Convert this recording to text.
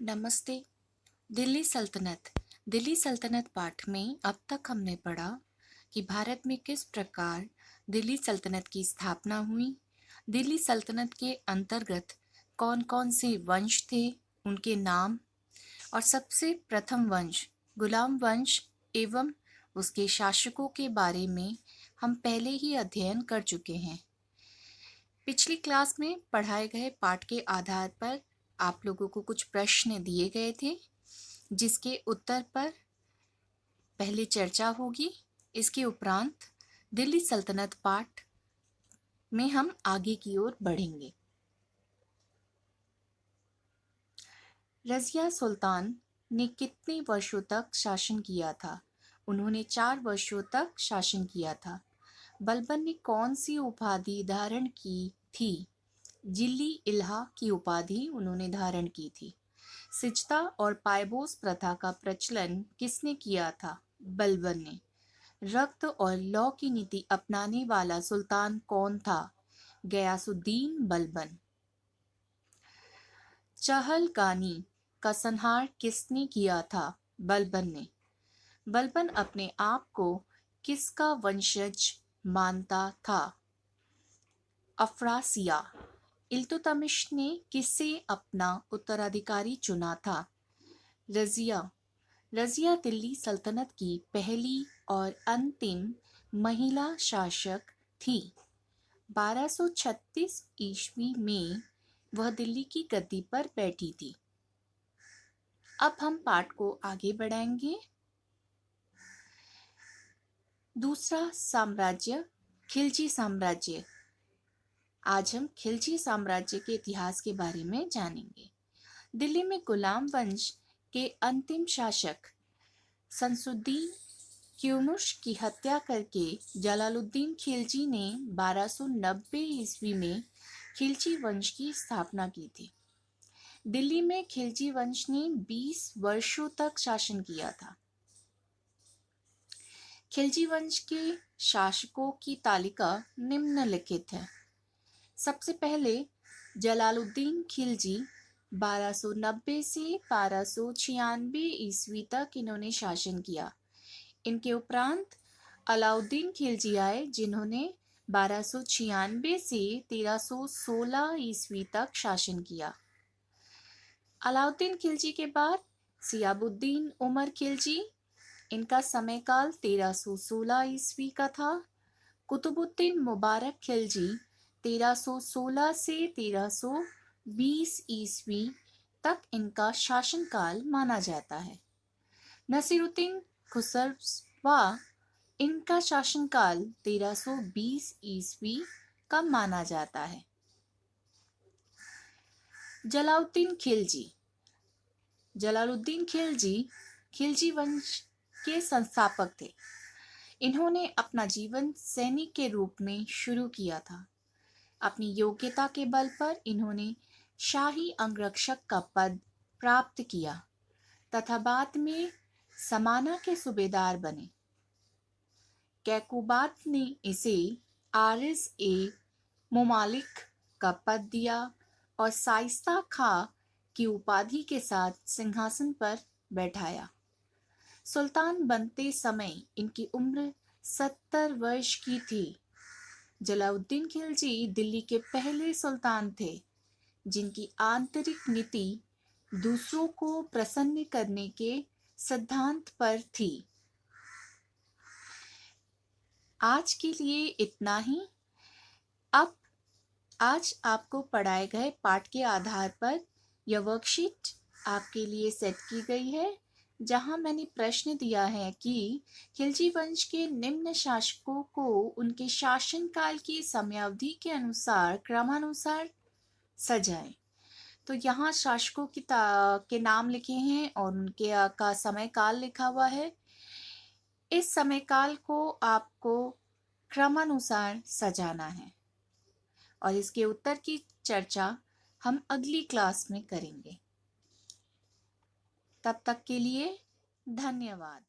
नमस्ते। दिल्ली सल्तनत पाठ में अब तक हमने पढ़ा कि भारत में किस प्रकार दिल्ली सल्तनत की स्थापना हुई, दिल्ली सल्तनत के अंतर्गत कौन कौन से वंश थे, उनके नाम और सबसे प्रथम वंश गुलाम वंश एवं उसके शासकों के बारे में हम पहले ही अध्ययन कर चुके हैं। पिछली क्लास में पढ़ाए गए पाठ के आधार पर आप लोगों को कुछ प्रश्न दिए गए थे, जिसके उत्तर पर पहले चर्चा होगी। इसके उपरांत दिल्ली सल्तनत पाठ में हम आगे की ओर बढ़ेंगे। रज़िया सुल्तान ने कितने वर्षों तक शासन किया था? उन्होंने 4 वर्षों तक शासन किया था। बलबन ने कौन सी उपाधि धारण की थी? जिल्ली इल्हा की उपाधि उन्होंने धारण की थी। सिजदा और पायबोस प्रथा का प्रचलन किसने किया था? बलबन ने। रक्त और लौ की नीति अपनाने वाला सुल्तान कौन था? गयासुद्दीन बलबन। चहलगानी का संहार किसने किया था? बलबन ने। बलबन अपने आप को किसका वंशज मानता था? अफरासिया। इल्तुतमिश ने किसे अपना उत्तराधिकारी चुना था? रज़िया दिल्ली सल्तनत की पहली और अंतिम महिला शासक थी। 1236 ईस्वी में वह दिल्ली की गद्दी पर बैठी थी। अब हम पाठ को आगे बढ़ाएंगे। दूसरा साम्राज्य, खिलजी साम्राज्य। आज हम खिलजी साम्राज्य के इतिहास के बारे में जानेंगे। दिल्ली में गुलाम वंश के अंतिम शासक शमसुद्दीन क्यूमुश की हत्या करके जलालुद्दीन खिलजी ने 1290 ईस्वी में खिलजी वंश की स्थापना की थी। दिल्ली में खिलजी वंश ने 20 वर्षों तक शासन किया था। खिलजी वंश के शासकों की तालिका निम्नलिखित है। सबसे पहले जलालुद्दीन खिलजी 1290 से 1296 ईस्वी तक इन्होंने शासन किया। इनके उपरांत अलाउद्दीन खिलजी आए, जिन्होंने 1296 से 1316 ईस्वी तक शासन किया। अलाउद्दीन खिलजी के बाद सियाबुद्दीन उमर खिलजी, इनका समयकाल 1316 ईस्वी का था। कुतुबुद्दीन मुबारक खिलजी 1316 से 1320 ईस्वी तक इनका शासनकाल माना जाता है। नसीरुद्दीन खुसरवा, इनका शासनकाल 1320 ईस्वी का माना जाता है। जलालुद्दीन खिलजी खिलजी वंश के संस्थापक थे। इन्होंने अपना जीवन सैनिक के रूप में शुरू किया था। अपनी योग्यता के बल पर इन्होंने शाही अंगरक्षक का पद प्राप्त किया तथा बाद में समाना के सूबेदार बने। कैकुबात ने इसे आरिस ए मुमालिक का पद दिया और साइस्ता खां की उपाधि के साथ सिंहासन पर बैठाया। सुल्तान बनते समय इनकी उम्र 70 वर्ष की थी। जलालुद्दीन खिलजी दिल्ली के पहले सुल्तान थे, जिनकी आंतरिक नीति दूसरों को प्रसन्न करने के सिद्धांत पर थी। आज के लिए इतना ही। अब आज आपको पढ़ाए गए पाठ के आधार पर यह वर्कशीट आपके लिए सेट की गई है, जहां मैंने प्रश्न दिया है कि खिलजी वंश के निम्न शासकों को उनके शासनकाल की समयावधि के अनुसार क्रमानुसार सजाएं। तो यहाँ शासकों के नाम लिखे हैं और उनके का समयकाल लिखा हुआ है। इस समयकाल को आपको क्रमानुसार सजाना है और इसके उत्तर की चर्चा हम अगली क्लास में करेंगे। तब तक के लिए धन्यवाद।